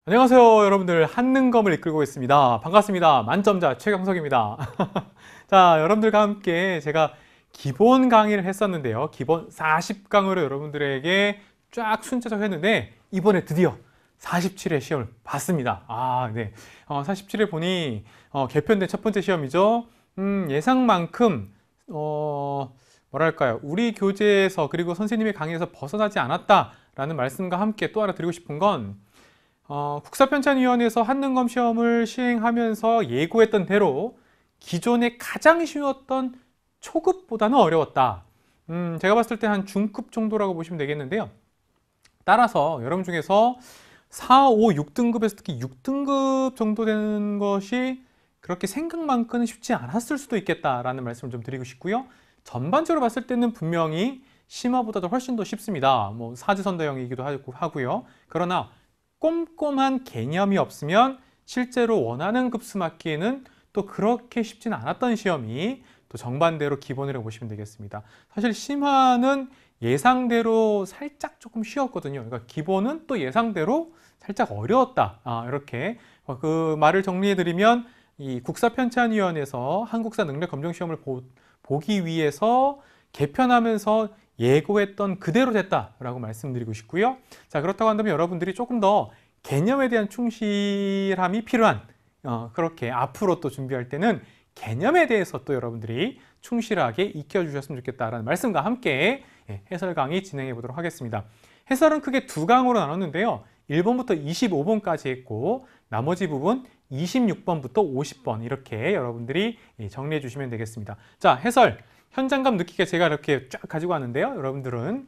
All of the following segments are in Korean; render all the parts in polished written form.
안녕하세요, 여러분들. 한능검을 이끌고 있습니다. 반갑습니다. 만점자 최강석입니다. 자, 여러분들과 함께 제가 기본 강의를 했었는데요. 기본 40강으로 여러분들에게 쫙 순차적 했는데 이번에 드디어 47회 시험을 봤습니다. 네. 47회 보니 개편된 첫 번째 시험이죠. 예상만큼 뭐랄까요, 우리 교재에서 그리고 선생님의 강의에서 벗어나지 않았다라는 말씀과 함께 또 하나 드리고 싶은 건 국사편찬위원회에서 한능검 시험을 시행하면서 예고했던 대로 기존에 가장 쉬웠던 초급보다는 어려웠다. 제가 봤을 때 한 중급 정도라고 보시면 되겠는데요. 따라서 여러분 중에서 4, 5, 6등급에서 특히 6등급 정도 되는 것이 그렇게 생각만큼은 쉽지 않았을 수도 있겠다라는 말씀을 좀 드리고 싶고요. 전반적으로 봤을 때는 분명히 심화보다도 훨씬 더 쉽습니다. 뭐 사지선다형이기도 하고요. 그러나 꼼꼼한 개념이 없으면 실제로 원하는 급수 맞기에는 또 그렇게 쉽지는 않았던 시험이 또 정반대로 기본이라고 보시면 되겠습니다. 사실 심화는 예상대로 살짝 조금 쉬웠거든요. 그러니까 기본은 또 예상대로 살짝 어려웠다. 이렇게 그 말을 정리해드리면 이 국사편찬위원회에서 한국사 능력검정시험을 보기 위해서 개편하면서 예고했던 그대로 됐다라고 말씀드리고 싶고요. 자, 그렇다고 한다면 여러분들이 조금 더 개념에 대한 충실함이 필요한 그렇게 앞으로 또 준비할 때는 개념에 대해서 또 여러분들이 충실하게 익혀주셨으면 좋겠다라는 말씀과 함께 해설 강의 진행해 보도록 하겠습니다. 해설은 크게 두 강으로 나눴는데요. 1번부터 25번까지 했고 나머지 부분 26번부터 50번 이렇게 여러분들이 정리해 주시면 되겠습니다. 자, 해설 현장감 느끼게 제가 이렇게 쫙 가지고 왔는데요. 여러분들은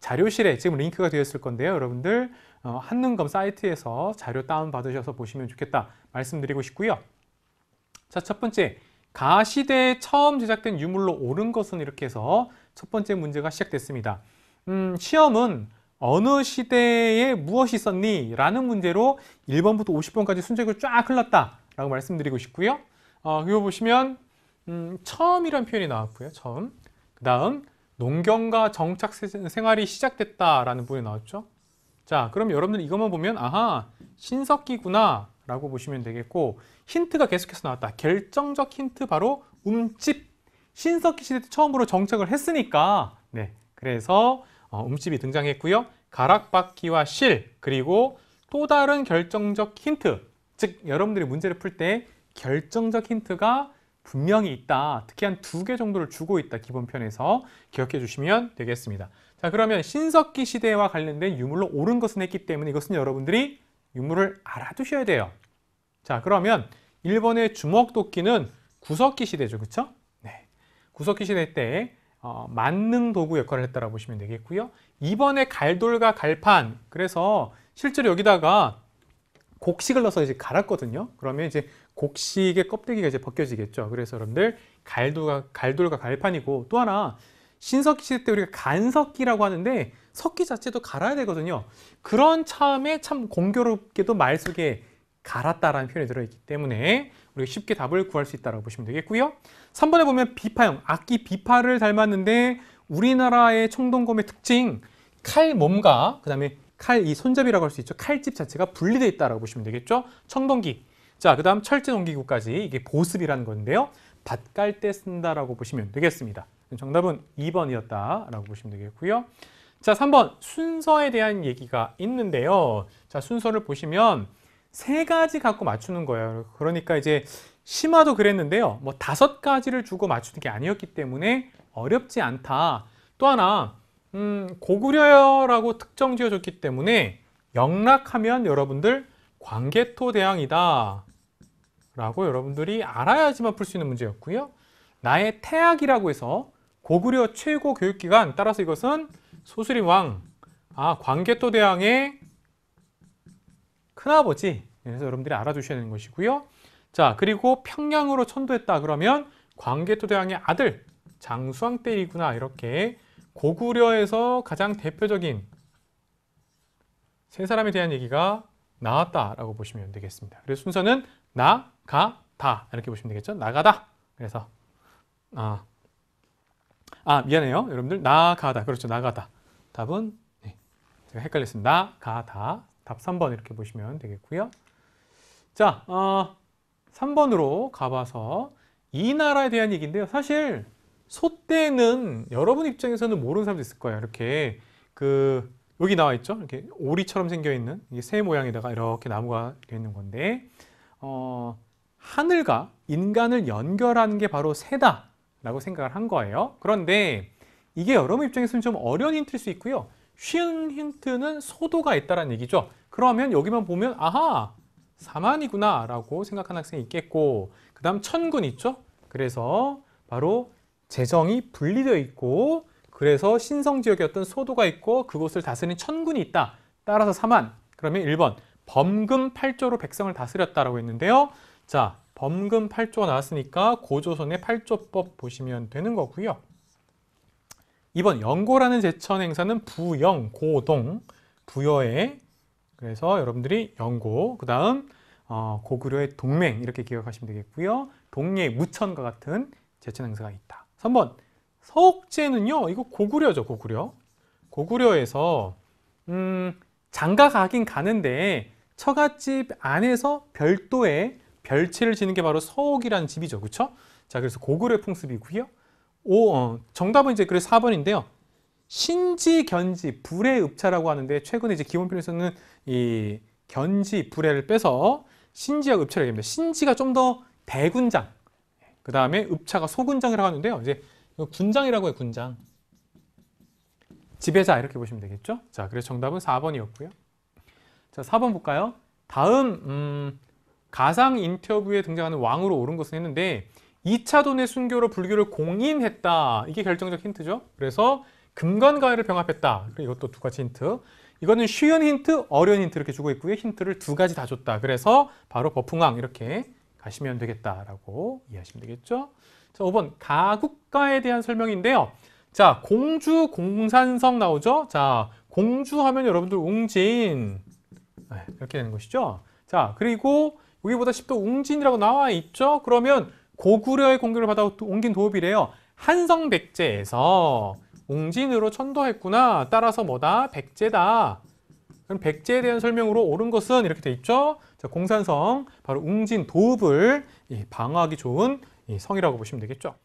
자료실에 지금 링크가 되어 있을 건데요. 여러분들 한능검 사이트에서 자료 다운 받으셔서 보시면 좋겠다 말씀드리고 싶고요. 자, 첫 번째, 가시대에 처음 제작된 유물로 옳은 것은 이렇게 해서 첫 번째 문제가 시작됐습니다. 시험은 어느 시대에 무엇이 있었니? 라는 문제로 1번부터 50번까지 순서대로 쫙 흘렀다 라고 말씀드리고 싶고요. 이거 보시면 처음이란 표현이 나왔고요. 처음. 그 다음 농경과 정착 생활이 시작됐다라는 부분이 나왔죠. 자, 그럼 여러분들 이것만 보면 아하, 신석기구나 라고 보시면 되겠고 힌트가 계속해서 나왔다. 결정적 힌트 바로 움집. 신석기 시대 때 처음으로 정착을 했으니까 그래서 움집이 등장했고요. 가락바퀴와 실 그리고 또 다른 결정적 힌트. 즉 여러분들이 문제를 풀 때 결정적 힌트가 분명히 있다. 특히 한 2개 정도를 주고 있다. 기본편에서 기억해 주시면 되겠습니다. 자, 그러면 신석기 시대와 관련된 유물로 옳은 것은 했기 때문에 이것은 여러분들이 유물을 알아두셔야 돼요. 자, 그러면 1번의 주먹도끼는 구석기 시대죠. 그렇죠? 네. 구석기 시대 때 만능 도구 역할을 했다라고 보시면 되겠고요. 2번의 갈돌과 갈판. 그래서 실제로 여기다가 곡식을 넣어서 이제 갈았거든요. 그러면 이제 곡식의 껍데기가 이제 벗겨지겠죠. 그래서 여러분들 갈돌과 갈판이고 또 하나 신석기 시대 때 우리가 간석기라고 하는데 석기 자체도 갈아야 되거든요. 그런 참에 참 공교롭게도 말 속에 갈았다라는 표현이 들어있기 때문에 우리가 쉽게 답을 구할 수 있다고 보시면 되겠고요. 3번에 보면 비파형, 악기 비파를 닮았는데 우리나라의 청동검의 특징 칼 몸과 그 다음에 칼, 이 손잡이라고 할 수 있죠. 칼집 자체가 분리되어 있다고 보시면 되겠죠. 청동기. 자, 그 다음 철제 농기구까지 이게 보습이라는 건데요. 밭 깔 때 쓴다라고 보시면 되겠습니다. 정답은 2번이었다라고 보시면 되겠고요. 자, 3번 순서에 대한 얘기가 있는데요. 자, 순서를 보시면 3가지 갖고 맞추는 거예요. 그러니까 이제 심화도 그랬는데요. 뭐 5가지를 주고 맞추는 게 아니었기 때문에 어렵지 않다. 또 하나 고구려라고 특정 지어줬기 때문에 영락하면 여러분들 광개토대왕이다 라고 여러분들이 알아야지만 풀 수 있는 문제였고요. 나의 태학이라고 해서 고구려 최고 교육기관, 따라서 이것은 소수림왕, 광개토대왕의 큰아버지. 그래서 여러분들이 알아두셔야 되는 것이고요. 자, 그리고 평양으로 천도했다 그러면 광개토대왕의 아들 장수왕 때이구나. 이렇게 고구려에서 가장 대표적인 3사람에 대한 얘기가 나왔다라고 보시면 되겠습니다. 그래서 순서는 나, 가, 다 이렇게 보시면 되겠죠. 나가다. 그래서 미안해요. 여러분들 나가다. 그렇죠. 나가다. 답은 제가 헷갈렸습니다. 나가다. 답 3번 이렇게 보시면 되겠고요. 자, 3번으로 가봐서 이 나라에 대한 얘기인데요. 사실 소떼는 여러분 입장에서는 모르는 사람도 있을 거예요. 이렇게 여기 나와 있죠. 이렇게 오리처럼 생겨 있는 이게 새 모양에다가 이렇게 나무가 되어 있는 건데, 하늘과 인간을 연결하는 게 바로 새다라고 생각을 한 거예요. 그런데 이게 여러분 입장에서는 좀 어려운 힌트일 수 있고요. 쉬운 힌트는 소도가 있다는 얘기죠. 그러면 여기만 보면 아하, 사만이구나 라고 생각하는 학생이 있겠고, 그 다음 천군 있죠. 그래서 바로 재정이 분리되어 있고, 그래서 신성지역이었던 소도가 있고 그곳을 다스린 천군이 있다. 따라서 사만. 그러면 1번 범금 8조로 백성을 다스렸다라고 했는데요. 자, 범금 8조가 나왔으니까 고조선의 8조법 보시면 되는 거고요. 2번 영고라는 제천 행사는 부영, 고동, 부여의, 그래서 여러분들이 영고, 그 다음 고구려의 동맹 이렇게 기억하시면 되겠고요. 동예, 무천과 같은 제천 행사가 있다. 3번 서옥제는요, 이거 고구려죠. 고구려에서 장가 가긴 가는데 처갓집 안에서 별도의 별채를 지는 게 바로 서옥이라는 집이죠. 그렇죠? 자, 그래서 고구려 풍습이고요. 정답은 이제 그래서 4번인데요. 신지, 견지, 불의 읍차라고 하는데 최근에 이제 기본편에서는 이 견지, 불의를 빼서 신지하고 읍차라고 합니다. 신지가 좀 더 대군장, 그 다음에 읍차가 소군장이라고 하는데요. 이제 군장이라고 해요. 군장. 지배자 이렇게 보시면 되겠죠. 자, 그래서 정답은 4번이었고요. 자, 4번 볼까요? 다음 가상 인터뷰에 등장하는 왕으로 오른 것은 했는데 2차 돈의 순교로 불교를 공인했다. 이게 결정적 힌트죠. 그래서 금관가해를 병합했다. 이것도 두 가지 힌트. 이거는 쉬운 힌트, 어려운 힌트 이렇게 주고 있고요. 힌트를 두 가지 다 줬다. 그래서 바로 버풍왕 이렇게 가시면 되겠다라고 이해하시면 되겠죠. 자, 5번 가국가에 대한 설명인데요. 자, 공주, 공산성 나오죠. 자, 공주 하면 여러분들 웅진 이렇게 되는 것이죠. 자, 그리고 여기보다 10도 웅진이라고 나와 있죠. 그러면 고구려의 공격을 받아 옮긴 도읍이래요. 한성백제에서 웅진으로 천도했구나. 따라서 뭐다? 백제다. 그럼 백제에 대한 설명으로 옳은 것은 이렇게 돼 있죠. 자, 공산성, 바로 웅진 도읍을 방어하기 좋은 성이라고 보시면 되겠죠.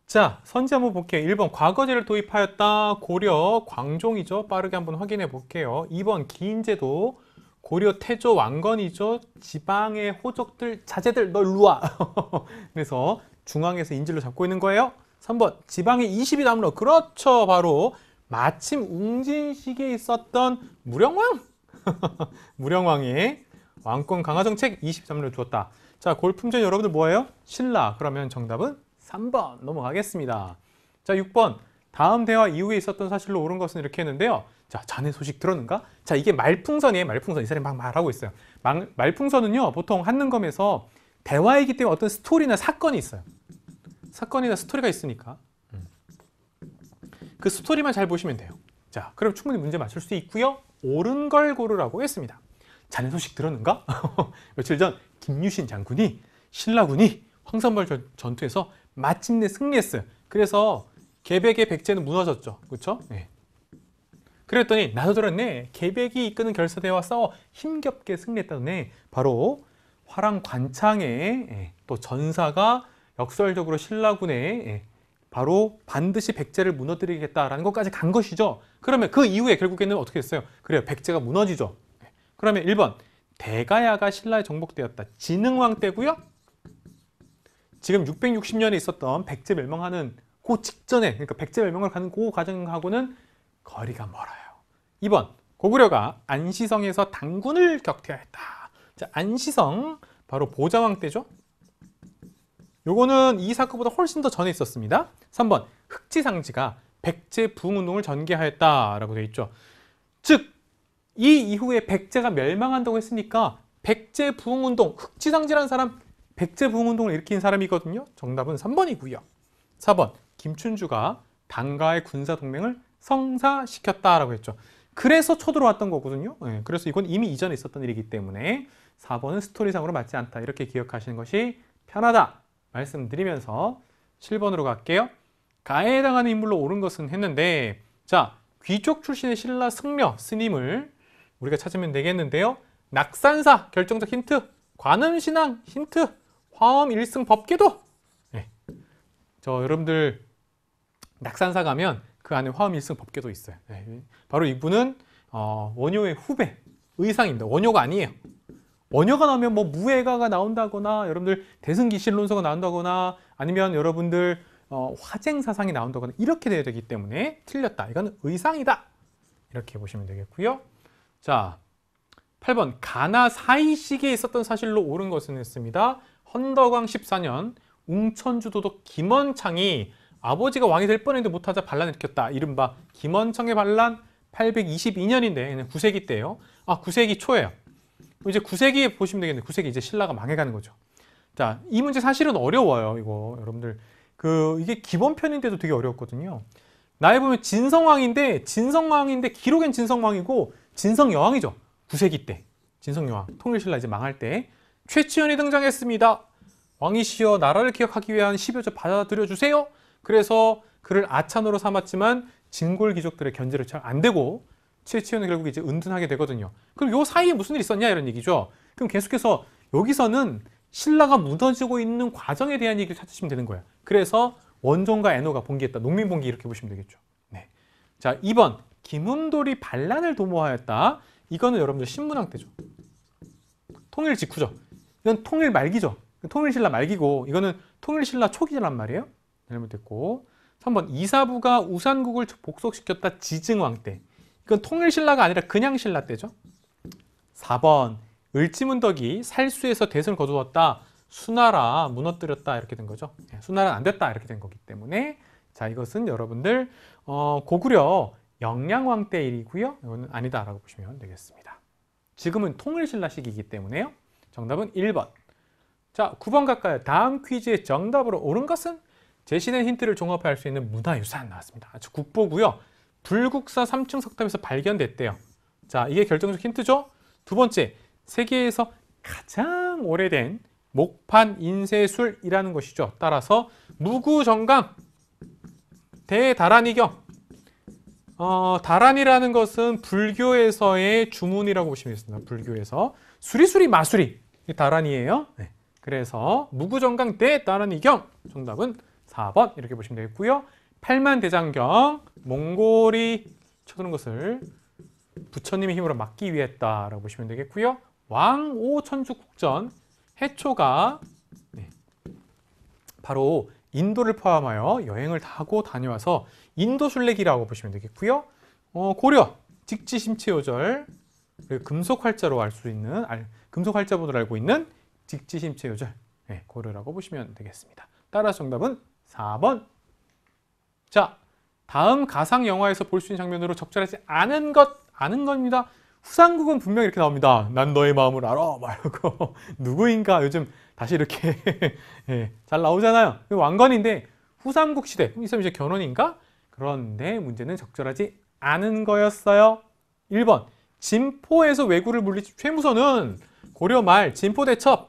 자, 선지 한번 볼게요. 1번 과거제를 도입하였다. 고려 광종이죠. 빠르게 한번 확인해 볼게요. 2번 기인제도 고려 태조 왕건이죠. 지방의 호족들, 자제들 너 일로 와. 그래서 중앙에서 인질로 잡고 있는 거예요. 3번 지방에 20이 남으로, 그렇죠. 바로 마침 웅진시기에 있었던 무령왕. 무령왕의 왕권 강화 정책 23년을 두었다. 자, 골품전 여러분들 뭐예요? 신라. 그러면 정답은 3번 넘어가겠습니다. 자, 6번 다음 대화 이후에 있었던 사실로 옳은 것은 이렇게 했는데요. 자, 자네 소식 들었는가? 자, 이게 말풍선이에요. 말풍선. 이 사람이 막 말하고 있어요. 말풍선은요, 보통 한능검에서 대화이기 때문에 어떤 스토리나 사건이 있어요. 사건이나 스토리가 있으니까 그 스토리만 잘 보시면 돼요. 자, 그럼 충분히 문제 맞출 수 있고요. 옳은 걸 고르라고 했습니다. 자네 소식 들었는가? 며칠 전 김유신 장군이 신라군이 황산벌 전투에서 마침내 승리했어요. 그래서 개백의 백제는 무너졌죠. 그렇죠? 네. 그랬더니 나도 들었네. 개백이 이끄는 결사대와 싸워 힘겹게 승리했다네. 바로 화랑 관창의 또 전사가 역설적으로 신라군에 바로 반드시 백제를 무너뜨리겠다라는 것까지 간 것이죠. 그러면 그 이후에 결국에는 어떻게 됐어요? 그래요. 백제가 무너지죠. 그러면 1번 대가야가 신라에 정복되었다. 진흥왕 때고요. 지금 660년에 있었던 백제 멸망하는 그 직전에, 그러니까 백제 멸망을 가는 그 과정하고는 거리가 멀어요. 2번 고구려가 안시성에서 당군을 격퇴하였다. 자, 안시성 바로 보자왕 때죠. 요거는 이 사건보다 훨씬 더 전에 있었습니다. 3번 흑지상지가 백제 부흥운동을 전개하였다라고 되어 있죠. 즉, 이 이후에 백제가 멸망한다고 했으니까 백제 부흥운동, 흑지상지라는 사람 백제 부흥운동을 일으킨 사람이거든요. 정답은 3번이고요. 4번 김춘주가 당가의 군사동맹을 성사시켰다라고 했죠. 그래서 쳐들어왔던 거거든요. 네, 그래서 이건 이미 이전에 있었던 일이기 때문에 4번은 스토리상으로 맞지 않다. 이렇게 기억하시는 것이 편하다 말씀드리면서 7번으로 갈게요. 가해에 당하는 인물로 옳은 것은 했는데, 자, 귀족 출신의 신라 승려 스님을 우리가 찾으면 되겠는데요. 낙산사 결정적 힌트, 관음신앙 힌트, 화엄 일승 법계도. 네. 저 여러분들 낙산사 가면 그 안에 화엄 일승 법계도 있어요. 네. 바로 이분은 원효의 후배 의상입니다. 원효가 아니에요. 원효가 나오면 뭐 무예가가 나온다거나 여러분들 대승기실론서가 나온다거나 아니면 여러분들 화쟁사상이 나온다거나 이렇게 돼야 되기 때문에 틀렸다. 이거는 의상이다. 이렇게 보시면 되겠고요. 자, 8번 가나 사이식에 있었던 사실로 옳은 것은 했습니다. 헌덕왕 14년 웅천주 도독 김원창이 아버지가 왕이 될 뻔했는데 못하자 반란을 일으켰다. 이른바 김원창의 반란 822년인데 9세기 때예요. 9세기 초예요. 이제 9세기에 보시면 되겠네요. 9세기 이제 신라가 망해가는 거죠. 자, 이 문제 사실은 어려워요. 이거 여러분들 이게 기본편인데도 되게 어려웠거든요. 나에 보면 진성왕인데 기록엔 진성왕이고 진성여왕이죠. 9세기 때 진성여왕 통일신라 이제 망할 때 최치원이 등장했습니다. 왕이시여 나라를 기억하기 위한 10여조 받아들여 주세요. 그래서 그를 아찬으로 삼았지만 진골 귀족들의 견제를 잘 안 되고 최치원은 결국 이제 은둔하게 되거든요. 그럼 요 사이에 무슨 일이 있었냐 이런 얘기죠. 그럼 계속해서 여기서는 신라가 무너지고 있는 과정에 대한 얘기를 찾으시면 되는 거예요. 그래서 원종과 애노가 봉기했다. 농민봉기 이렇게 보시면 되겠죠. 네. 자, 2번 김운돌이 반란을 도모하였다. 이거는 여러분들 신문왕 때죠. 통일 직후죠. 이건 통일 말기죠. 통일신라 말기고 이거는 통일신라 초기란 말이에요. 잘못됐고 3번 이사부가 우산국을 복속시켰다. 지증왕 때. 이건 통일신라가 아니라 그냥 신라 때죠. 4번 을지문덕이 살수에서 대선을 거두었다. 수나라 무너뜨렸다. 이렇게 된 거죠. 수나라는 안 됐다. 이렇게 된 거기 때문에 자, 이것은 여러분들 고구려 영량왕 때 일이고요. 이거는 아니다라고 보시면 되겠습니다. 지금은 통일신라 시기이기 때문에요. 정답은 1번. 자, 9번 갈까요? 다음 퀴즈의 정답으로 옳은 것은 제시된 힌트를 종합할 수 있는 문화유산 나왔습니다. 아주 국보고요. 불국사 3층 석탑에서 발견됐대요. 자, 이게 결정적 힌트죠. 두 번째, 세계에서 가장 오래된 목판 인쇄술이라는 것이죠. 따라서 무구정강 대다란이경. 다란이라는 것은 불교에서의 주문이라고 보시면 되겠습니다. 불교에서 수리수리 마수리 다란이에요. 네. 그래서 무구정강 대다란이경 정답은 4번 이렇게 보시면 되겠고요. 팔만대장경 몽골이 쳐드는 것을 부처님의 힘으로 막기 위했다라고 보시면 되겠고요. 왕오천주국전 해초가 바로 인도를 포함하여 여행을 하고 다녀와서 인도순례기라고 보시면 되겠고요. 고려 직지심체요절 금속활자로 알 수 있는 금속활자본으로 알고 있는 직지심체요절 고려라고 보시면 되겠습니다. 따라서 정답은 4번. 자, 다음 가상 영화에서 볼 수 있는 장면으로 적절하지 않은 겁니다. 후삼국은 분명 이렇게 나옵니다. 난 너의 마음을 알아 말고 누구인가 요즘 다시 이렇게 잘 나오잖아요. 왕건인데 후삼국 시대 있으면 이제 견훤인가? 그런데 문제는 적절하지 않은 거였어요. 1번 진포에서 왜구를 물리친 최무선은 고려 말 진포대첩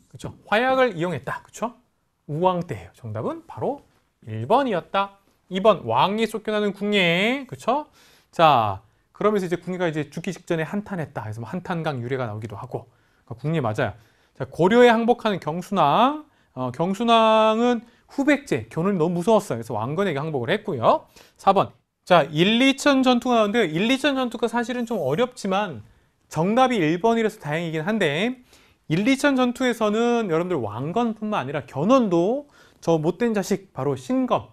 그렇죠? 화약을 이용했다. 그렇죠? 우왕 때예요. 정답은 바로 1번이었다. 2번 왕이 쫓겨나는 궁예. 그렇죠? 자, 그러면서 이제 궁예가 이제 죽기 직전에 한탄했다. 그래서 한탄강 유래가 나오기도 하고. 그러니까 궁예 맞아요. 자, 고려에 항복하는 경순왕. 경순왕은 후백제, 견훤이 너무 무서웠어요. 그래서 왕건에게 항복을 했고요. 4번. 자, 1,2천 전투가 나오는데 1,2천 전투가 사실은 좀 어렵지만 정답이 1번이라서 다행이긴 한데 1,2천 전투에서는 여러분들 왕건뿐만 아니라 견훤도 저 못된 자식 바로 신검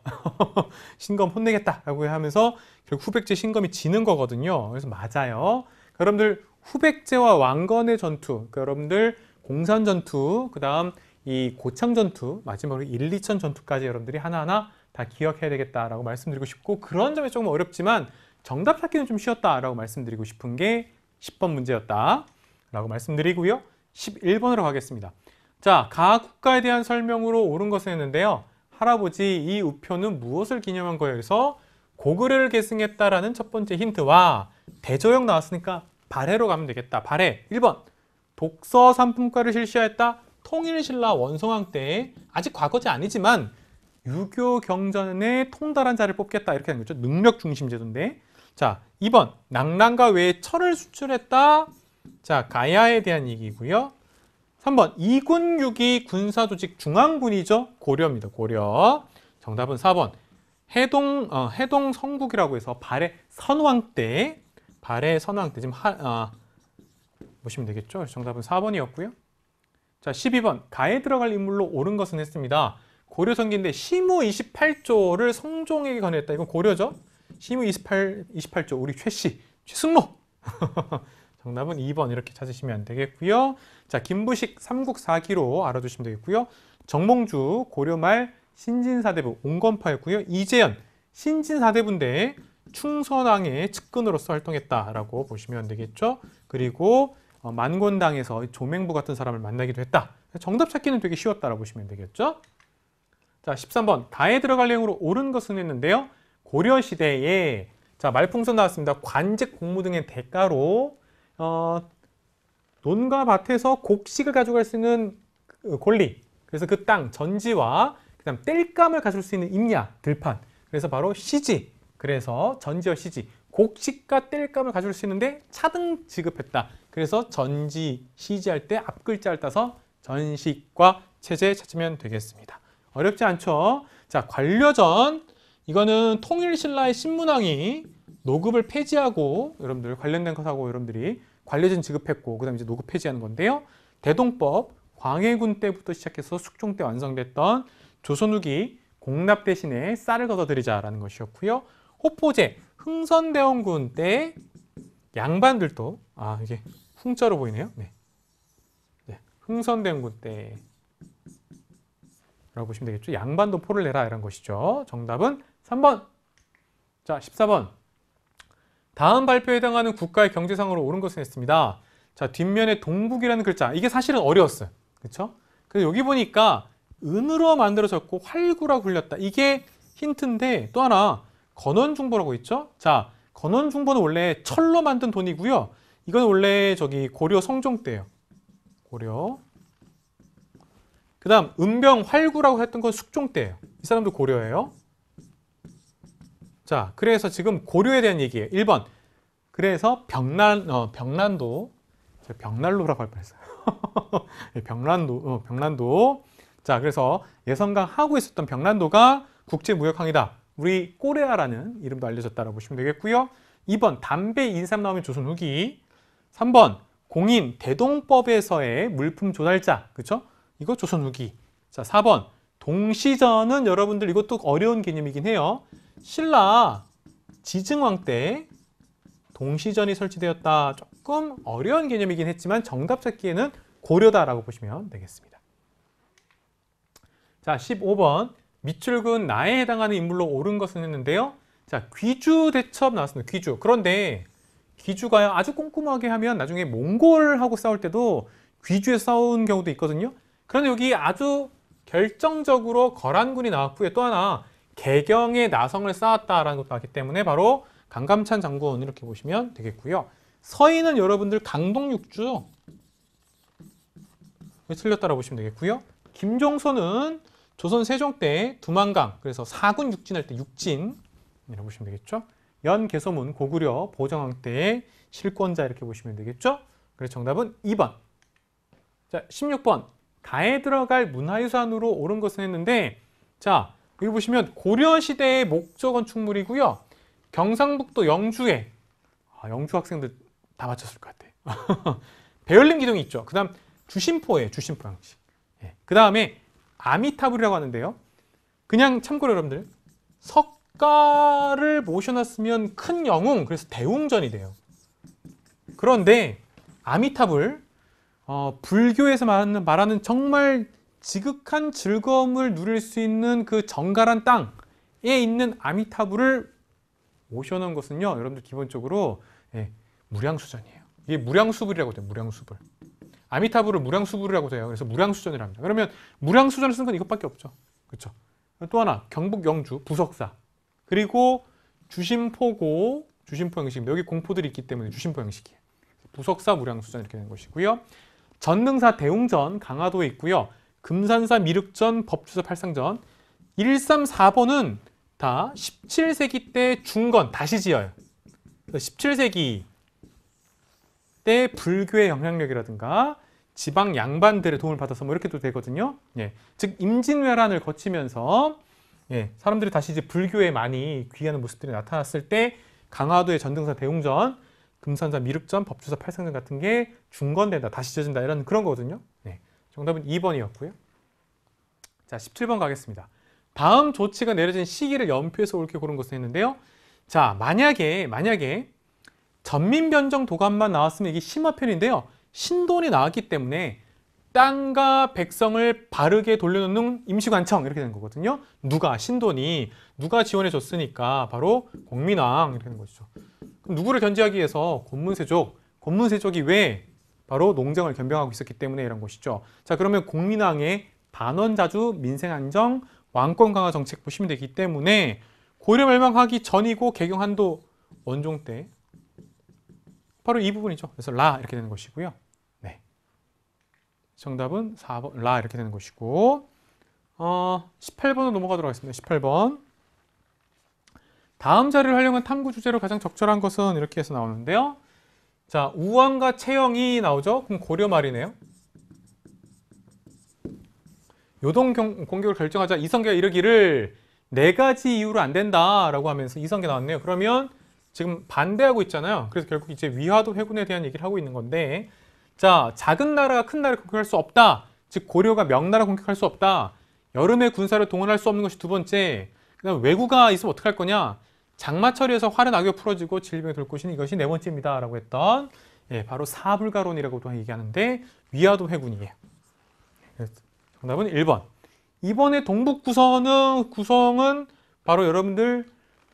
신검 혼내겠다라고 하면서 결국 후백제 신검이 지는 거거든요. 그래서 맞아요. 여러분들 후백제와 왕건의 전투, 그러니까 여러분들 공산 전투, 그 다음 이 고창 전투, 마지막으로 1,2천 전투까지 여러분들이 하나하나 다 기억해야 되겠다라고 말씀드리고 싶고 그런 점이 조금 어렵지만 정답 찾기는 좀 쉬웠다라고 말씀드리고 싶은 게 10번 문제였다라고 말씀드리고요. 11번으로 가겠습니다. 자, 각 국가에 대한 설명으로 옳은 것을 했는데요. 할아버지, 이 우표는 무엇을 기념한 거예요? 그래서 고구려를 계승했다라는 첫 번째 힌트와 대조영 나왔으니까 발해로 가면 되겠다. 발해. 1번. 독서 삼품과를 실시하였다. 통일신라 원성왕 때 아직 과거제 아니지만 유교 경전에 통달한 자를 뽑겠다. 이렇게 하는 거죠. 능력 중심 제도인데. 자, 2번 낙랑과 외에 철을 수출했다. 자, 가야에 대한 얘기고요. 3번 이군육이 군사조직 중앙군이죠. 고려입니다. 고려. 정답은 4번 해동 성국이라고 해서 발해 선왕 때 지금 보시면 되겠죠. 정답은 4번이었고요. 자, 12번 가에 들어갈 인물로 옳은 것은 했습니다. 고려성기인데 시무 28조를 성종에게 건했다. 이건 고려죠. 시무 28조 우리 최승로. 정답은 2번 이렇게 찾으시면 되겠고요. 자, 김부식 삼국사기로 알아두시면 되겠고요. 정몽주 고려말 신진사대부 옹건파였고요. 이재현 신진사대부인데 충선왕의 측근으로서 활동했다라고 보시면 되겠죠. 그리고 만곤당에서 조맹부 같은 사람을 만나기도 했다. 정답 찾기는 되게 쉬웠다라고 보시면 되겠죠. 자, 13번 가에 들어갈 내용으로 옳은 것은 했는데요. 고려시대에 자, 말풍선 나왔습니다. 관직 공무 등의 대가로 논과 밭에서 곡식을 가져갈 수 있는 권리, 그래서 그 땅 전지와 그다음 땔감을 가질 수 있는 임야, 들판, 그래서 바로 시지, 그래서 전지와 시지, 곡식과 땔감을 가질 수 있는데 차등 지급했다. 그래서 전지, 시지 할 때 앞글자를 따서 전식과 체제 찾으면 되겠습니다. 어렵지 않죠? 자, 관려전, 이거는 통일신라의 신문왕이 노급을 폐지하고 여러분들 관련된 것하고 여러분들이 관려전 지급했고 그다음에 이제 노급 폐지하는 건데요. 대동법 광해군 때부터 시작해서 숙종 때 완성됐던 조선 후기 공납 대신에 쌀을 걷어들이자라는 것이었고요. 호포제 흥선대원군 때 양반들도 이게 흥자로 보이네요. 네. 흥선대원군 때 라고 보시면 되겠죠. 양반도 포를 내라 이런 것이죠. 정답은 3번. 자, 14번. 다음 발표에 해당하는 국가의 경제상으로 옳은 것은 했습니다. 자, 뒷면에 동북이라는 글자. 이게 사실은 어려웠어요. 그렇죠? 그래서 여기 보니까 은으로 만들어졌고 활구라고 불렸다. 이게 힌트인데 또 하나 건원중보라고 있죠? 자, 건원중보는 원래 철로 만든 돈이고요. 이건 원래 고려 성종 때예요. 고려. 그 다음 은병 활구라고 했던 건 숙종 때예요. 이 사람도 고려예요. 자, 그래서 지금 고려에 대한 얘기예요. 1번. 그래서 병란도 병난로라고 할 뻔했어요. 병란도. 자, 그래서 예성강 하고 있었던 병란도가 국제무역항이다. 우리 꼬레아라는 이름도 알려졌다라고 보시면 되겠고요. 2번 담배 인삼 나오면 조선 후기. 3번 공인 대동법에서의 물품 조달자. 그렇죠? 이거 조선 후기. 자, 4번 동시전은 여러분들 이것도 어려운 개념이긴 해요. 신라 지증왕 때 동시전이 설치되었다. 조금 어려운 개념이긴 했지만 정답 찾기에는 고려다라고 보시면 되겠습니다. 자, 15번 밑줄근 나에 해당하는 인물로 옳은 것은 했는데요. 자, 귀주 대첩 나왔습니다. 귀주. 그런데 귀주가 아주 꼼꼼하게 하면 나중에 몽골하고 싸울 때도 귀주에 싸운 경우도 있거든요. 그런데 여기 아주 결정적으로 거란군이 나왔고요. 또 하나 개경에 나성을 쌓았다라는 것도 나왔기 때문에 바로 강감찬 장군 이렇게 보시면 되겠고요. 서인은 여러분들 강동육주 틀렸다라고 보시면 되겠고요. 김종선은 조선 세종 때 두만강, 그래서 사군 육진할 때 육진이라고 보시면 되겠죠. 연개소문 고구려 보정왕 때의 실권자 이렇게 보시면 되겠죠. 그래서 정답은 2번. 자, 16번 가에 들어갈 문화유산으로 옳은 것은 했는데, 자, 여기 보시면 고려시대의 목조 건축물이고요. 경상북도 영주에 영주 학생들 다 맞췄을 것 같아요. 배열림 기둥이 있죠. 그 다음 주심포예요. 주심포 형식. 그 다음에 아미타불이라고 하는데요. 그냥 참고로 여러분들 석가를 모셔놨으면 큰 영웅, 그래서 대웅전이 돼요. 그런데 아미타불 불교에서 말하는 정말 지극한 즐거움을 누릴 수 있는 그 정갈한 땅에 있는 아미타불을 모셔놓은 것은요, 여러분들 기본적으로 무량수전이에요. 이게 무량수불이라고 돼요. 무량수불. 아미타불을 무량수불이라고 돼요. 그래서 무량수전을 합니다. 그러면 무량수전을 쓴 건 이것밖에 없죠. 그렇죠? 또 하나 경북 영주 부석사, 그리고 주심포고 주심포 형식. 여기 공포들이 있기 때문에 주심포 형식이에요. 부석사 무량수전 이렇게 되는 것이고요. 전능사 대웅전 강화도에 있고요. 금산사 미륵전 법주사 팔상전. 1, 3, 4번은 다 17세기 때 중건 다시 지어요. 17세기 때 불교의 영향력이라든가 지방 양반들의 도움을 받아서 뭐 이렇게도 되거든요. 예, 즉 임진왜란을 거치면서 예, 사람들이 다시 이제 불교에 많이 귀하는 모습들이 나타났을 때 강화도의 전등사 대웅전, 금산사 미륵전, 법주사 팔상전 같은 게 중건된다, 다시 지어진다 이런 그런 거거든요. 네, 정답은 2번이었고요. 자, 17번 가겠습니다. 다음 조치가 내려진 시기를 연표해서 옳게 고른 것을 했는데요. 자, 만약에 전민변정 도감만 나왔으면 이게 심화편인데요. 신돈이 나왔기 때문에 땅과 백성을 바르게 돌려놓는 임시관청 이렇게 된 거거든요. 신돈이 누가 지원해 줬으니까 바로 공민왕 이렇게 된 것이죠. 그럼 누구를 견제하기 위해서 곤문세족이 왜 바로 농정을 견병하고 있었기 때문에 이런 것이죠. 자, 그러면 공민왕의 반원자주 민생안정 왕권 강화 정책 보시면 되기 때문에 고려 멸망하기 전이고 개경한도 원종 때 바로 이 부분이죠. 그래서 라 이렇게 되는 것이고요. 네, 정답은 4번 라 이렇게 되는 것이고 18번으로 넘어가도록 하겠습니다. 18번 다음 자리를 활용한 탐구 주제로 가장 적절한 것은 이렇게 해서 나오는데요. 자, 우왕과 채영이 나오죠. 그럼 고려 말이네요. 요동 공격을 결정하자 이성계가 이르기를 4가지 이유로 안 된다라고 하면서 이성계 나왔네요. 그러면 지금 반대하고 있잖아요. 그래서 결국 이제 위화도 회군에 대한 얘기를 하고 있는 건데, 자, 작은 나라가 큰 나라를 공격할 수 없다. 즉 고려가 명나라 공격할 수 없다. 여름에 군사를 동원할 수 없는 것이 두 번째. 그다음 왜구가 있으면 어떡할 거냐? 장마철에서 활은 악이 풀어지고 질병이 돌 것이니 이것이 4번째입니다. 라고 했던 예, 바로 사불가론이라고도 얘기하는데 위화도 회군이에요. 정답은 1번. 이번에 동북 구성은 바로 여러분들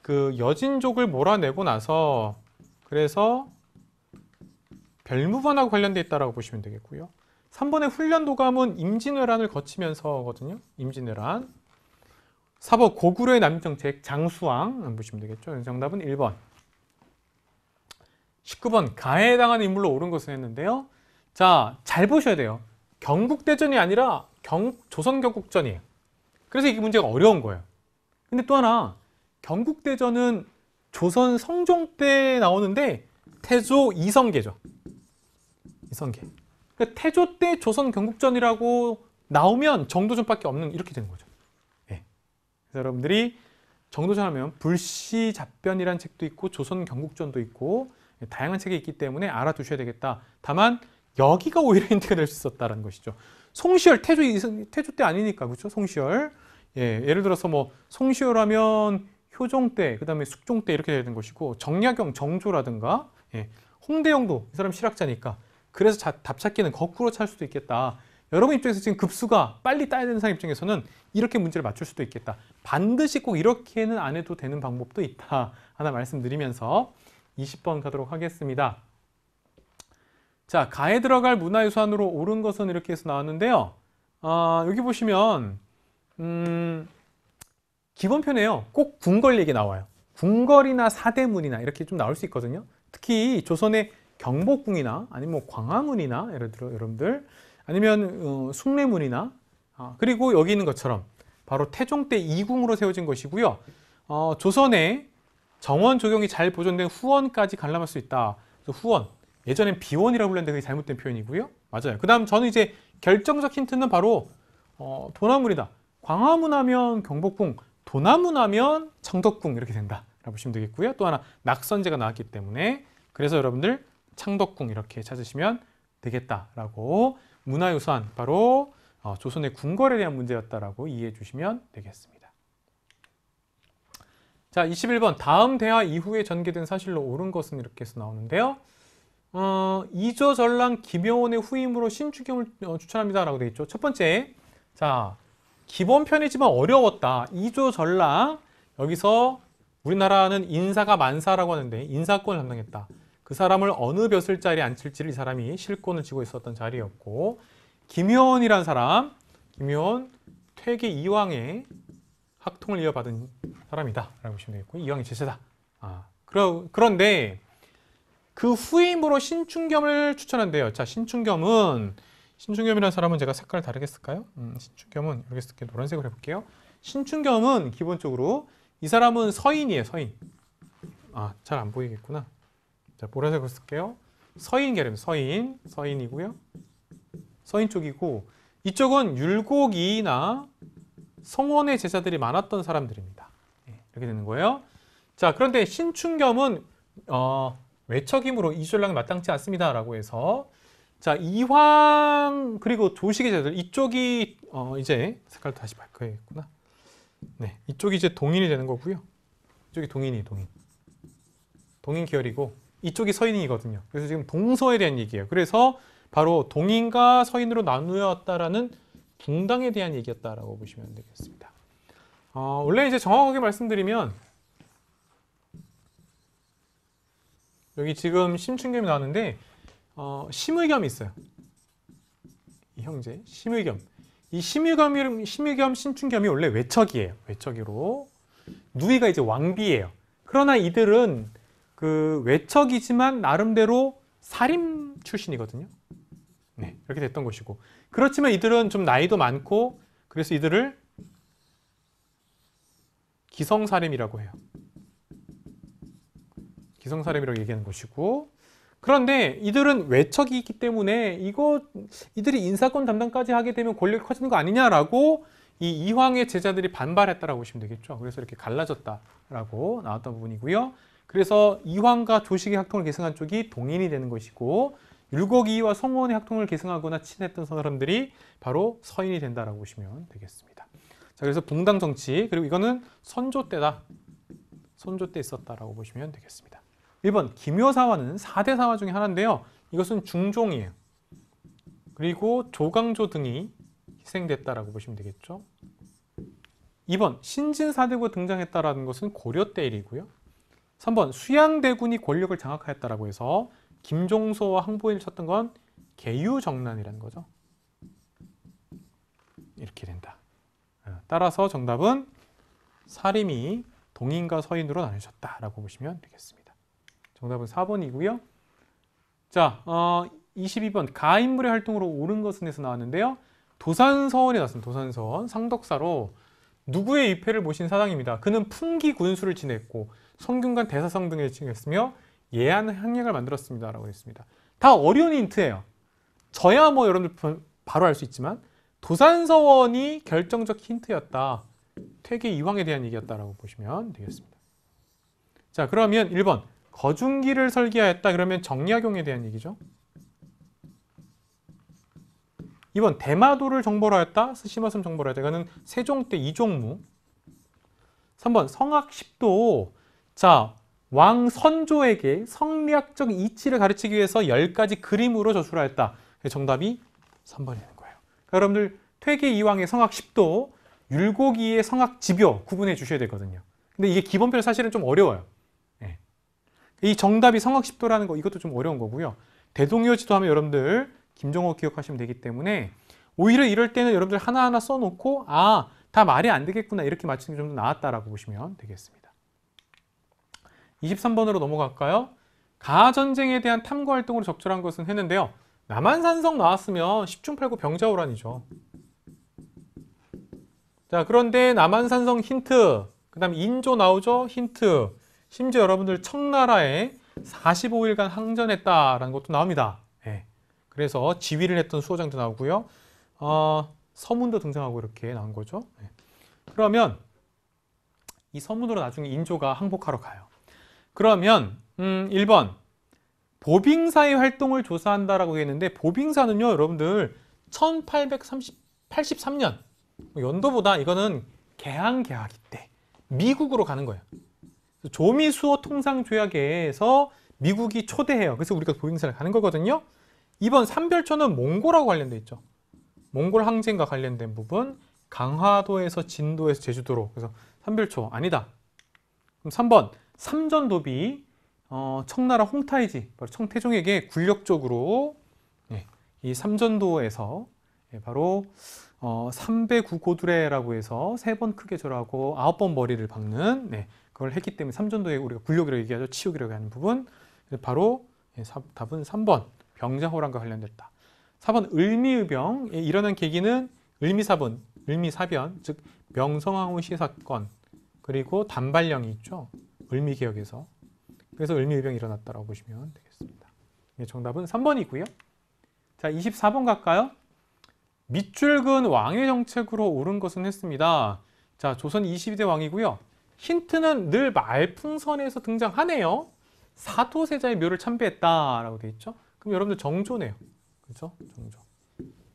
그 여진족을 몰아내고 나서 그래서 별무반하고 관련돼 있다라고 보시면 되겠고요. 3번의 훈련도감은 임진왜란을 거치면서거든요. 임진왜란. 4번 고구려의 남정책 장수왕 보시면 되겠죠. 정답은 1번. 19번 가해에 당한 인물로 옳은 것을 했는데요. 자, 잘 보셔야 돼요. 경국대전이 아니라 조선경국전이에요. 그래서 이게 문제가 어려운 거예요. 근데 또 하나 경국대전은 조선 성종 때 나오는데 태조 이성계죠. 이성계. 그러니까 태조 때 조선 경국전이라고 나오면 정도전밖에 없는 이렇게 되는 거죠. 네. 그래서 여러분들이 정도전 하면 불시잡변이라는 책도 있고 조선 경국전도 있고 다양한 책이 있기 때문에 알아두셔야 되겠다. 다만 여기가 오히려 힌트가 될 수 있었다는 것이죠. 송시열 태조 때 아니니까 그렇죠? 송시열. 예, 예를 들어서 뭐 송시열하면 효종 때, 그다음에 숙종 때 이렇게 되는 것이고 정약용, 정조라든가 예, 홍대영도 이 사람 실학자니까 그래서 답 찾기는 거꾸로 찾을 수도 있겠다. 여러분 입장에서 지금 급수가 빨리 따야 되는 사람 입장에서는 이렇게 문제를 맞출 수도 있겠다. 반드시 꼭 이렇게는 안 해도 되는 방법도 있다. 하나 말씀드리면서 20번 가도록 하겠습니다. 자, 가에 들어갈 문화유산으로 옳은 것은 이렇게 해서 나왔는데요. 여기 보시면 기본편에요. 꼭 궁궐 얘기 나와요. 궁궐이나 사대문이나 이렇게 좀 나올 수 있거든요. 특히 조선의 경복궁이나 아니면 뭐 광화문이나 예를 들어 여러분들 아니면 숭례문이나 그리고 여기 있는 것처럼 바로 태종 때 이궁으로 세워진 것이고요. 조선의 정원 조경이 잘 보존된 후원까지 관람할 수 있다. 그래서 후원. 예전엔 비원이라고 불렀는데 그게 잘못된 표현이고요. 맞아요. 그 다음 저는 이제 결정적 힌트는 바로 도나문이다. 광화문 하면 경복궁, 도나문 하면 창덕궁 이렇게 된다. 라고 보시면 되겠고요. 또 하나 낙선제가 나왔기 때문에 그래서 여러분들 창덕궁 이렇게 찾으시면 되겠다라고 문화유산 바로 조선의 궁궐에 대한 문제였다라고 이해해 주시면 되겠습니다. 자, 21번 다음 대화 이후에 전개된 사실로 옳은 것은 이렇게 해서 나오는데요. 이조 전랑 김효원의 후임으로 신추경을 추천합니다 라고 되어 있죠. 첫 번째, 자, 기본 편이지만 어려웠다. 이조 전랑, 여기서 우리나라는 인사가 만사라고 하는데 인사권을 담당했다. 그 사람을 어느 벼슬 자리에 앉힐지를 이 사람이 실권을 쥐고 있었던 자리였고, 김효원이라는 사람, 김효원 퇴계 이왕의 학통을 이어받은 사람이다 라고 보시면 되겠고, 이왕의 제세다. 그런데 그 후임으로 신춘겸을 추천한대요. 자, 신춘겸이라는 사람은 제가 색깔 다르게 쓸까요? 신춘겸은 이렇게 노란색으로 해볼게요. 신춘겸은 기본적으로 이 사람은 서인이에요. 서인. 잘 안 보이겠구나. 자, 보라색으로 쓸게요. 서인 계름, 서인이고요. 서인 쪽이고 이쪽은 율곡이나 성원의 제자들이 많았던 사람들입니다. 이렇게 되는 거예요. 자, 그런데 신춘겸은 외척이므로 이주전랑이 마땅치 않습니다라고 해서 자, 이황 그리고 조식의 제자들 이쪽이 이제 색깔 다시 바꿔야겠구나. 네, 이쪽이 이제 동인이 되는 거고요. 이쪽이 동인 계열이고 이쪽이 서인이거든요. 그래서 지금 동서에 대한 얘기예요. 그래서 바로 동인과 서인으로 나누었다라는 붕당에 대한 얘기였다라고 보시면 되겠습니다. 원래 이제 정확하게 말씀드리면 여기 지금 심춘겸이 나왔는데 심의겸이 있어요. 이 형제 심의겸. 이 심의겸 신춘겸이 원래 외척이에요. 외척이로 누이가 이제 왕비예요. 그러나 이들은 그 외척이지만 나름대로 사림 출신이거든요. 네, 이렇게 됐던 것이고 그렇지만 이들은 좀 나이도 많고 그래서 이들을 기성사림이라고 해요. 기성사림이라고 얘기하는 것이고 그런데 이들은 외척이 있기 때문에 이들이 인사권 담당까지 하게 되면 권력이 커지는 거 아니냐라고 이 이황의 제자들이 반발했다라고 보시면 되겠죠. 그래서 이렇게 갈라졌다라고 나왔던 부분이고요. 그래서 이황과 조식의 학통을 계승한 쪽이 동인이 되는 것이고 율곡이와 성원의 학통을 계승하거나 친했던 사람들이 바로 서인이 된다라고 보시면 되겠습니다. 자, 그래서 붕당 정치 그리고 이거는 선조 때다. 선조 때 있었다라고 보시면 되겠습니다. 1번 김효사화는 4대 사화 중에 하나인데요. 이것은 중종이에요. 그리고 조광조 등이 희생됐다라고 보시면 되겠죠. 2번 신진사대부가 등장했다라는 것은 고려 때 일이고요. 3번 수양대군이 권력을 장악하였다라고 해서 김종소와 항보인을 쳤던 건 계유정난이라는 거죠. 이렇게 된다. 따라서 정답은 사림이 동인과 서인으로 나뉘어졌다라고 보시면 되겠습니다. 정답은 4번이고요. 자, 22번 가인물의 활동으로 옳은 것은에서 나왔는데요. 도산서원이 나왔습니다. 도산서원 상덕사로 누구의 위패를 모신 사당입니다. 그는 풍기 군수를 지냈고 성균관 대사성 등을 지냈으며 예한 항력을 만들었습니다. 라고 했습니다. 다 어려운 힌트예요. 저야 뭐 여러분들 바로 알 수 있지만 도산서원이 결정적 힌트였다. 퇴계 이황에 대한 얘기였다라고 보시면 되겠습니다. 자, 그러면 1번 거중기를 설계하였다. 그러면 정약용에 대한 얘기죠. 2번 대마도를 정벌 하였다. 스시마섬 정벌 하였다. 이거는 세종 때 이종무. 3번 성악 10도. 자, 왕 선조에게 성리학적 이치를 가르치기 위해서 10가지 그림으로 저술하였다. 정답이 3번이 되는 거예요. 그러니까 여러분들 퇴계 이황의 성악 10도, 율곡이의 성악 지묘 구분해 주셔야 되거든요. 근데 이게 기본편 사실은 좀 어려워요. 네. 이 정답이 성악 10도라는 거 이것도 좀 어려운 거고요. 대동요지도 하면 여러분들 김종호 기억하시면 되기 때문에 오히려 이럴 때는 여러분들 하나하나 써놓고 다 말이 안 되겠구나 이렇게 맞추는 게 좀 더 나았다라고 보시면 되겠습니다. 23번으로 넘어갈까요? 가전쟁에 대한 탐구 활동으로 적절한 것은 했는데요. 남한산성 나왔으면 10중 8구 병자호란이죠. 자, 그런데 남한산성 힌트, 그 다음 인조 나오죠? 힌트. 심지어 여러분들 청나라에 45일간 항전했다라는 것도 나옵니다. 네. 그래서 지휘를 했던 수호장도 나오고요. 서문도 등장하고 이렇게 나온 거죠. 네. 그러면 이 서문으로 나중에 인조가 항복하러 가요. 그러면 1번 보빙사의 활동을 조사한다라고 했는데 보빙사는요 여러분들 1883년 연도보다 이거는 개항개하기 때 미국으로 가는 거예요. 조미수호 통상조약에서 미국이 초대해요. 그래서 우리가 보빙사를 가는 거거든요. 2번 삼별초는 몽골하고 관련돼 있죠. 몽골 항쟁과 관련된 부분 강화도에서 진도에서 제주도로 그래서 삼별초 아니다. 그럼 3번 삼전도비 청나라 홍타이지 바로 청태종에게 굴력적으로 이 삼전도에서 바로 삼배구고두레라고 해서 3번 크게 절하고 9번 머리를 박는 그걸 했기 때문에 삼전도에 우리가 굴력이라고 얘기하죠. 치욕이라고 하는 부분 바로 답은 3번 병자호란과 관련됐다. 4번 을미의병에 일어난 계기는 을미사변 즉 명성황후 시사건 그리고 단발령이 있죠. 을미개혁에서 그래서 을미을병이 일어났다라고 보시면 되겠습니다. 정답은 3번이고요. 자, 24번 갈까요? 밑줄근 왕의 정책으로 옳은 것은 했습니다. 자, 조선 22대 왕이고요. 힌트는 늘 말풍선에서 등장하네요. 사도세자의 묘를 참배했다라고 되어 있죠. 그럼 여러분들 정조네요. 그렇죠? 정조.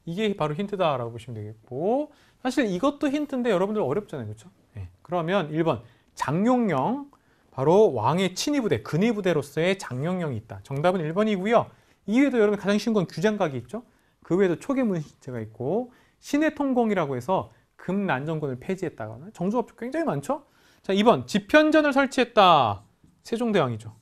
이게 바로 힌트다라고 보시면 되겠고, 사실 이것도 힌트인데 여러분들 어렵잖아요. 그렇죠? 네. 그러면 1번 장룡령, 바로 왕의 친위부대, 근위부대로서의 장룡령이 있다. 정답은 1번이고요. 이외에도 여러분 가장 쉬운 건 규장각이 있죠. 그 외에도 초계문신제가 있고, 신의 통공이라고 해서 금난정권을 폐지했다거나, 정조가 굉장히 많죠. 자, 2번 집현전을 설치했다. 세종대왕이죠.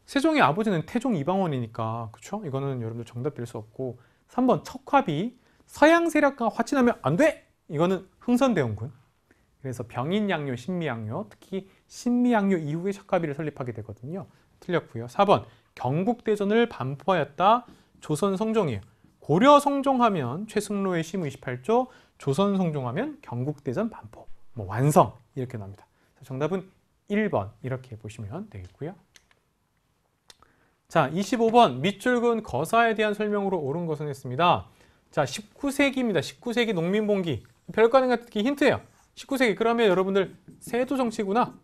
세종의 아버지는 태종 이방원이니까, 그렇죠? 이거는 여러분들 정답 될 수 없고. 3번 척화비, 서양 세력과 화친하면 안 돼! 이거는 흥선대원군. 그래서 병인양요, 신미양요, 특히 신미양요 이후에 척화비를 설립하게 되거든요. 틀렸고요. 4번 경국대전을 반포하였다. 조선 성종이에요. 고려 성종하면 최승로의 시무 28조, 조선 성종하면 경국대전 반포, 완성 이렇게 나옵니다. 정답은 1번 이렇게 보시면 되겠고요. 자, 25번 밑줄근 거사에 대한 설명으로 옳은 것은 했습니다. 자, 19세기입니다. 19세기 농민봉기. 별과는 같은 힌트예요. 19세기. 그러면 여러분들 세도정치구나.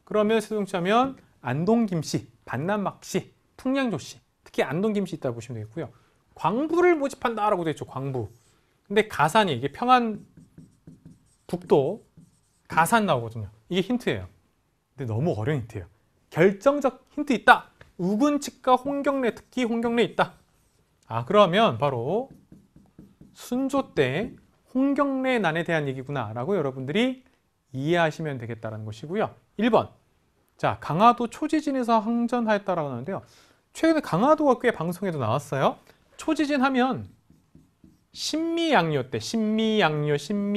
그러면 세도정치하면 안동김씨, 반남막씨, 풍량조씨. 특히 안동김씨 있다고 보시면 되겠고요. 광부를 모집한다라고 되어 있죠. 광부. 근데 가산이 이게 평안 북도 가산 나오거든요. 이게 힌트예요. 근데 너무 어려운 힌트예요. 결정적 힌트 있다. 우군측과 홍경래, 특히 홍경래 있다. 아, 그러면 바로 순조 때 홍경래 난에 대한 얘기구나 라고 여러분들이 이해하시면 되겠다는 것이고요. 1번. 자, 강화도 초지진에서 항전하였다라고 하는데요. 최근에 강화도가 꽤 방송에도 나왔어요. 초지진 하면 신미양요 때, 신미년인데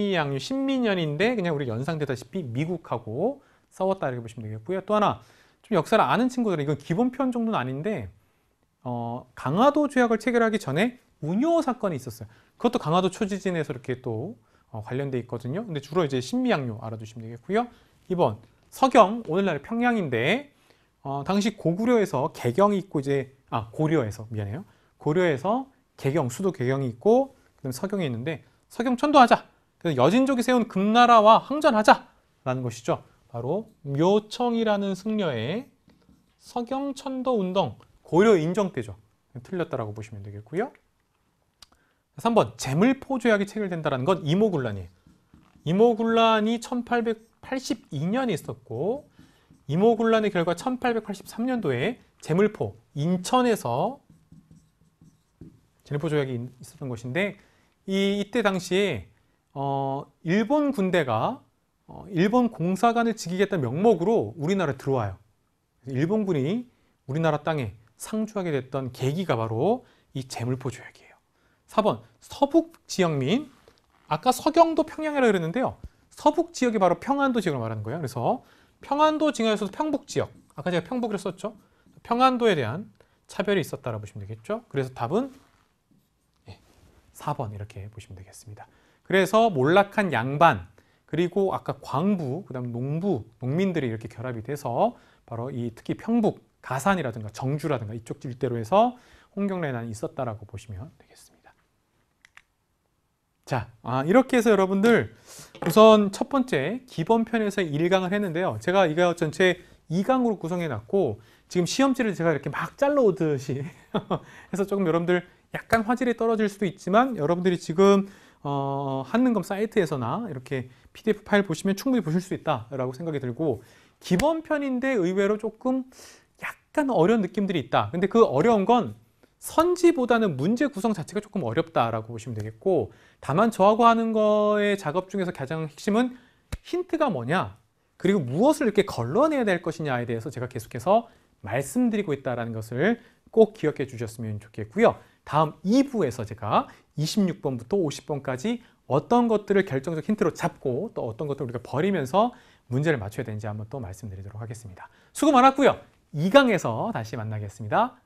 그냥 우리 연상되다시피 미국하고 싸웠다 이렇게 보시면 되겠고요. 또 하나, 좀 역사를 아는 친구들은 이건 기본 편 정도는 아닌데, 강화도 조약을 체결하기 전에 운요 사건이 있었어요. 그것도 강화도 초지진에서 이렇게 또 관련돼 있거든요. 근데 주로 이제 신미양요 알아두시면 되겠고요. 2번 서경, 오늘날 평양인데 당시 고구려에서 개경이 있고 고려에서 미안해요. 고려에서 개경, 수도 개경이 있고 그다음에 서경이 있는데 서경 천도하자. 그래서 여진족이 세운 금나라와 항전하자라는 것이죠. 바로 묘청이라는 승려의 서경 천도 운동, 고려 인정 때죠. 틀렸다라고 보시면 되겠고요. 3번 제물포 조약이 체결된다는 건 이모군란이에요. 이모군란이 1882년에 있었고, 이모군란의 결과 1883년도에 제물포 인천에서 제물포 조약이 있었던 것인데, 이때 당시에 일본 군대가 일본 공사관을 지키겠다는 명목으로 우리나라에 들어와요. 일본군이 우리나라 땅에 상주하게 됐던 계기가 바로 이 제물포 조약이에요. 4번 서북 지역민, 아까 서경도 평양이라고 그랬는데요. 서북 지역이 바로 평안도 지역을 말하는 거예요. 그래서 평안도 지역에서도 평북 지역, 아까 제가 평북을 썼죠. 평안도에 대한 차별이 있었다라고 보시면 되겠죠. 그래서 답은 4번 이렇게 보시면 되겠습니다. 그래서 몰락한 양반, 그리고 아까 광부, 그다음 농부, 농민들이 이렇게 결합이 돼서 바로 이 특히 평북, 가산이라든가 정주라든가 이쪽 일대로 해서 홍경래난이 있었다라고 보시면 되겠습니다. 자, 이렇게 해서 여러분들 우선 첫 번째 기본편에서 1강을 했는데요. 제가 이거 전체 2강으로 구성해 놨고 지금 시험지를 제가 이렇게 막 잘라 오듯이 해서 조금 여러분들 약간 화질이 떨어질 수도 있지만 여러분들이 지금 한능검 사이트에서나 이렇게 PDF 파일 보시면 충분히 보실 수 있다라고 생각이 들고, 기본편인데 의외로 조금 약간 어려운 느낌들이 있다. 근데 그 어려운 건 선지보다는 문제 구성 자체가 조금 어렵다라고 보시면 되겠고, 다만 저하고 하는 거의 작업 중에서 가장 핵심은 힌트가 뭐냐, 그리고 무엇을 이렇게 걸러내야 될 것이냐에 대해서 제가 계속해서 말씀드리고 있다는 것을 꼭 기억해 주셨으면 좋겠고요. 다음 2부에서 제가 26번부터 50번까지 어떤 것들을 결정적 힌트로 잡고 또 어떤 것들을 우리가 버리면서 문제를 맞춰야 되는지 한번 또 말씀드리도록 하겠습니다. 수고 많았고요. 2강에서 다시 만나겠습니다.